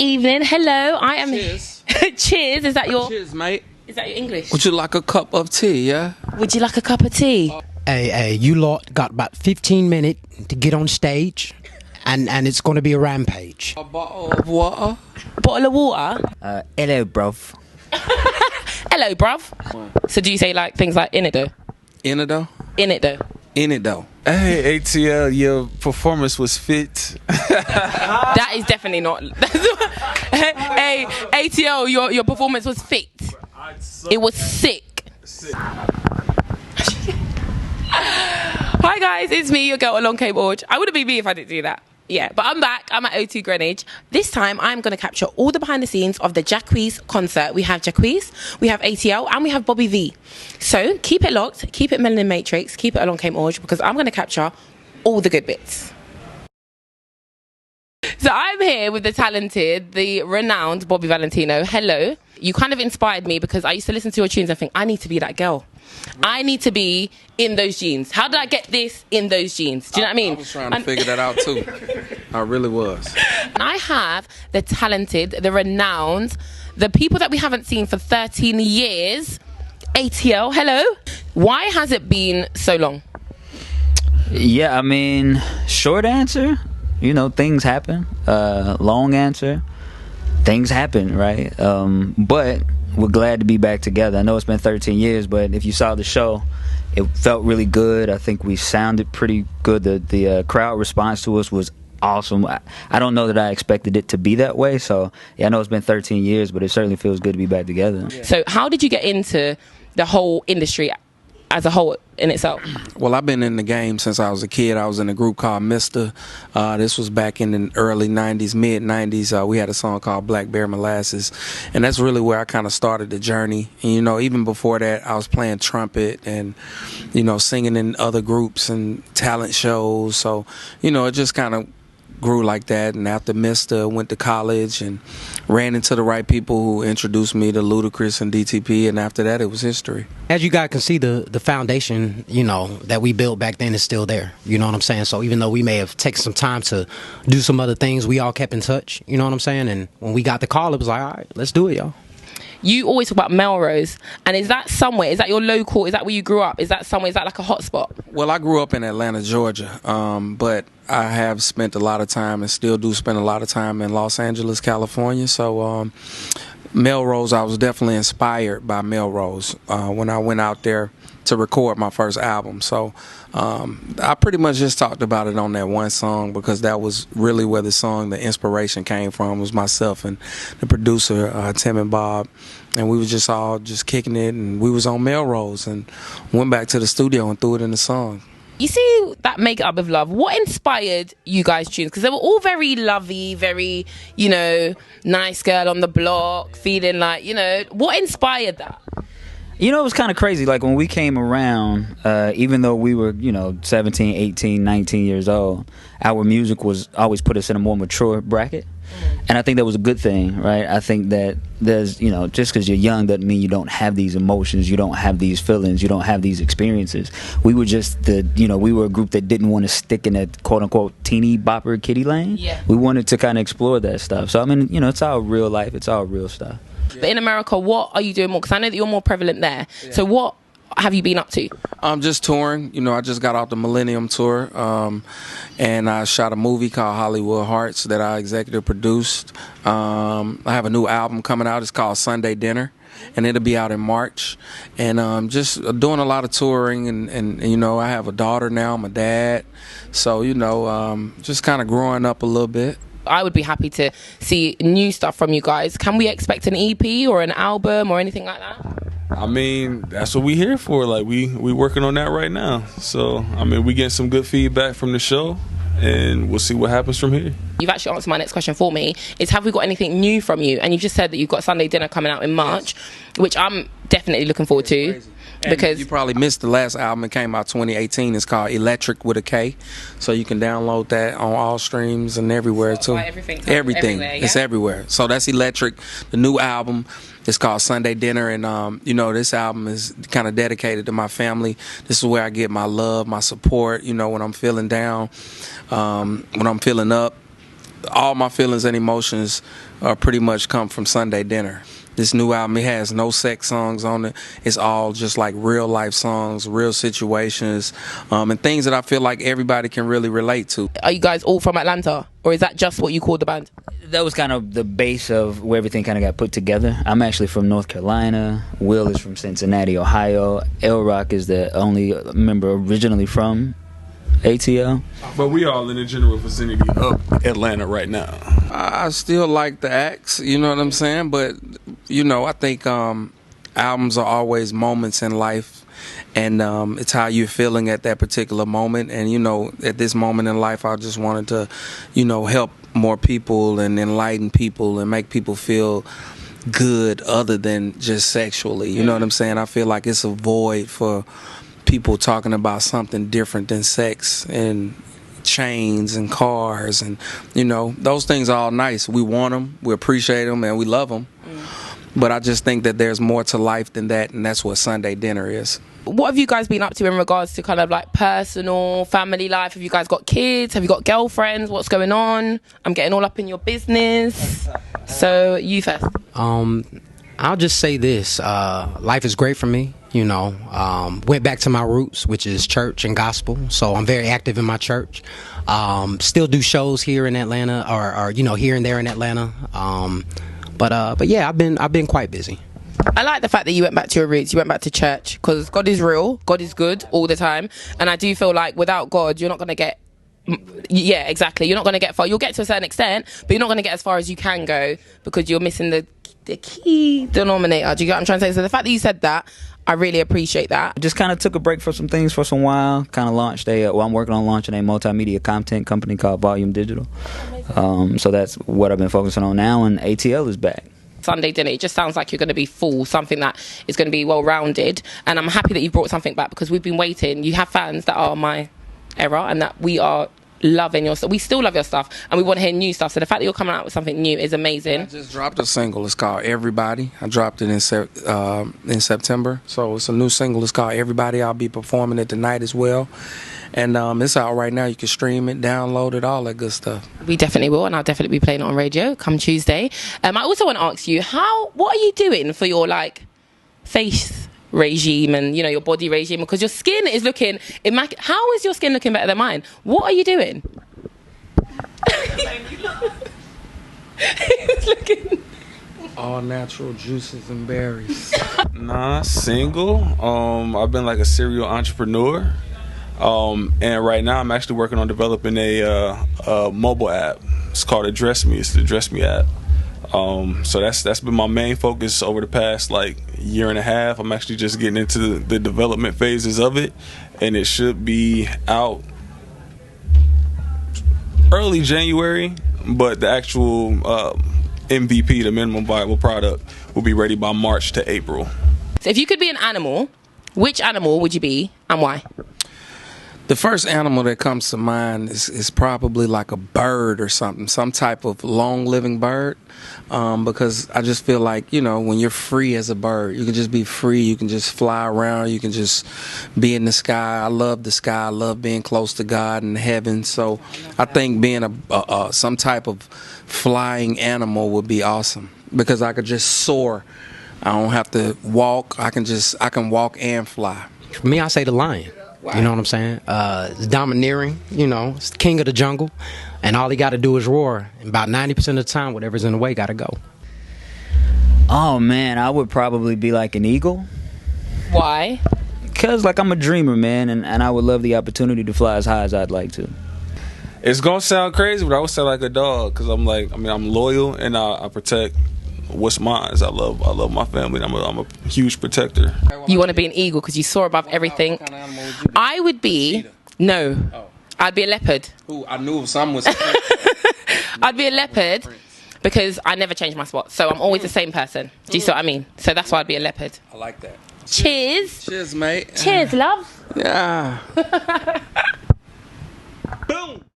evening. Hello, I am. Cheers. Cheers. Is that your? Cheers, mate. Is that your English? Would you like a cup of tea, yeah? Would you like a cup of tea? Hey, you lot got about 15 minutes to get on stage, and it's going to be a rampage. A bottle of water? Bottle of water. Hello, bruv. Hello, bruv. So do you say like things like in it though? In it though? In it though. In it though. Hey, ATL, your performance was fit. That is definitely not. Hey, ATL, your performance was fit. It was sick. Hi guys, it's me, your girl along came Audg. I wouldn't be me if I didn't do that. Yeah, but I'm back. I'm at O2 Greenwich. This time, I'm going to capture all the behind the scenes of the Jacquees concert. We have Jacquees, we have ATL, and we have Bobby V. So keep it locked, keep it Melanin Matrix, keep it along came Audg, because I'm going to capture all the good bits. So I'm here with the talented, the renowned Bobby Valentino. Hello. You kind of inspired me because I used to listen to your tunes and think, I need to be that girl. I need to be in those jeans. How did I get this in those jeans? Do you know what I mean? I was trying to figure that out too. I really was. And I have the talented, the renowned, the people that we haven't seen for 13 years. ATL, hello. Why has it been so long? Yeah, I mean, short answer, you know, things happen. Long answer, things happen, right? But we're glad to be back together. I know it's been 13 years, but if you saw the show, it felt really good. I think we sounded pretty good. The crowd response to us was awesome. I don't know that I expected it to be that way. So, yeah, I know it's been 13 years, but it certainly feels good to be back together. Yeah. So how did you get into the whole industry as a whole in itself? Well, I've been in the game since I was a kid. I was in a group called Mr. This was back in the early 90s, mid 90s. We had a song called Black Bear Molasses, and that's really where I kind of started the journey. And, you know, even before that, I was playing trumpet and, you know, singing in other groups and talent shows. So, you know, it just kind of grew like that. And after Mr. went to college and ran into the right people who introduced me to Ludacris and DTP, and after that it was history. As you guys can see, the foundation, you know, that we built back then is still there. You know what I'm saying? So even though we may have taken some time to do some other things, we all kept in touch. You know what I'm saying? And when we got the call, it was like, all right, let's do it, y'all. You always talk about Melrose, and is that somewhere? Is that your local? Is that where you grew up? Is that somewhere? Is that like a hot spot? Well, I grew up in Atlanta, Georgia, but I have spent a lot of time and still do spend a lot of time in Los Angeles, California. So Melrose, I was definitely inspired by Melrose when I went out there to record my first album. So I pretty much just talked about it on that one song because that was really where the inspiration came from, was myself and the producer, Tim and Bob. And we was just all just kicking it, and we was on Melrose and went back to the studio and threw it in the song. You see that Make It Up With Love, what inspired you guys' tunes? Because they were all very lovey, very, you know, nice girl on the block, feeling like, you know, what inspired that? You know, it was kind of crazy. Like, when we came around, even though we were, you know, 17, 18, 19 years old, our music was always put us in a more mature bracket. And I think that was a good thing, right? I think that there's, you know, just because you're young doesn't mean you don't have these emotions, you don't have these feelings, you don't have these experiences. We were just we were a group that didn't want to stick in that quote-unquote teeny bopper kiddie lane. Yeah. We wanted to kind of explore that stuff. So, I mean, you know, it's all real life, it's all real stuff. But in America, what are you doing more? Because I know that you're more prevalent there. Yeah. So what have you been up to? I'm just touring. You know, I just got off the Millennium Tour, and I shot a movie called Hollywood Hearts that I executive produced. I have a new album coming out. It's called Sunday Dinner, and it'll be out in March. And just doing a lot of touring, and you know, I have a daughter now. I'm a dad. So, you know, just kind of growing up a little bit. I would be happy to see new stuff from you guys. Can we expect an EP or an album or anything like that? I mean, that's what we here for. Like, we working on that right now. So, I mean, we getting some good feedback from the show, and we'll see what happens from here. You've actually answered my next question for me, is have we got anything new from you? And you've just said that you've got Sunday Dinner coming out in March, which I'm definitely looking forward to. Because you probably missed the last album. It came out 2018. It's called Electric with a K. So you can download that on all streams and everywhere too. Everything. Everywhere, yeah? It's everywhere. So that's Electric. The new album is called Sunday Dinner, and you know, this album is kind of dedicated to my family. This is where I get my love, my support. You know, when I'm feeling down, when I'm feeling up, all my feelings and emotions pretty much come from Sunday Dinner. This new album, it has no sex songs on it. It's all just like real life songs, real situations, and things that I feel like everybody can really relate to. Are you guys all from Atlanta, or is that just what you call the band? That was kind of the base of where everything kind of got put together. I'm actually from North Carolina. Will is from Cincinnati, Ohio. L-Rock is the only member originally from ATL. But we all in the general vicinity of Atlanta right now. I still like the acts, you know what I'm saying? But, you know, I think albums are always moments in life, and it's how you're feeling at that particular moment. And, you know, at this moment in life, I just wanted to, you know, help more people and enlighten people and make people feel good other than just sexually. You know what I'm saying? I feel like it's a void for people talking about something different than sex and chains and cars, and you know, those things are all nice. We want them, we appreciate them, and we love them. But I just think that there's more to life than that, and that's what Sunday Dinner is. What have you guys been up to in regards to kind of like personal, family life? Have you guys got kids? Have you got girlfriends? What's going on? I'm getting all up in your business. So you first. I'll just say this. Life is great for me. You know, went back to my roots, which is church and gospel. So I'm very active in my church. Still do shows here in Atlanta, or you know, here and there in Atlanta. But yeah, I've been quite busy. I like the fact that you went back to your roots. You went back to church, because God is real. God is good all the time. And I do feel like without God, you're not going to get... Yeah, exactly. You're not going to get far. You'll get to a certain extent, but you're not going to get as far as you can go, because you're missing the key denominator. Do you get what I'm trying to say? So the fact that you said that, I really appreciate that. Just kind of took a break for some things for some while. Kind of launched I'm working on launching a multimedia content company called Volume Digital. So that's what I've been focusing on now, and ATL is back. Sunday Dinner, it just sounds like you're going to be full, something that is going to be well-rounded, and I'm happy that you brought something back, because we've been waiting. You have fans that are my era, and that we are loving your stuff. We still love your stuff, and we want to hear new stuff. So the fact that you're coming out with something new is amazing. I just dropped a single. It's called Everybody. I dropped it in September. So it's a new single. It's called Everybody. I'll be performing it tonight as well. And it's out right now. You can stream it, download it, all that good stuff. We definitely will, and I'll definitely be playing it on radio come Tuesday. I also want to ask you, what are you doing for your like face regime and, you know, your body regime? Because your skin is looking immaculate. How is your skin looking better than mine? What are you doing? It's looking all natural juices and berries. Nah, single. I've been like a serial entrepreneur. And right now I'm actually working on developing a mobile app. It's called Address Me. It's the Address Me app. So that's been my main focus over the past like year and a half. I'm actually just getting into the development phases of it, and it should be out early January, but the actual MVP, the minimum viable product, will be ready by March to April. So if you could be an animal, which animal would you be and why? The first animal that comes to mind is probably like a bird or something, some type of long-living bird, because I just feel like, you know, when you're free as a bird, you can just be free, you can just fly around, you can just be in the sky. I love the sky, I love being close to God and heaven, so I think being some type of flying animal would be awesome, because I could just soar. I don't have to walk, I can walk and fly. For me, I say the lion. Wow. You know what I'm saying? It's domineering, you know, it's the king of the jungle, and all he got to do is roar. And about 90% of the time, whatever's in the way got to go. Oh, man, I would probably be like an eagle. Why? Because, like, I'm a dreamer, man, and I would love the opportunity to fly as high as I'd like to. It's going to sound crazy, but I would sound like a dog, because I'm loyal, and I protect what's mine. I love my family. I'm a huge protector. You want to be an eagle because you soar above everything. I would be I'd be a leopard. Ooh, I knew some was. I'd be a leopard because I never change my spot, so I'm always the same person. Do you see what I mean? So that's why I'd be a leopard. I like that. Cheers. Cheers, mate. Cheers, love. Yeah. Boom.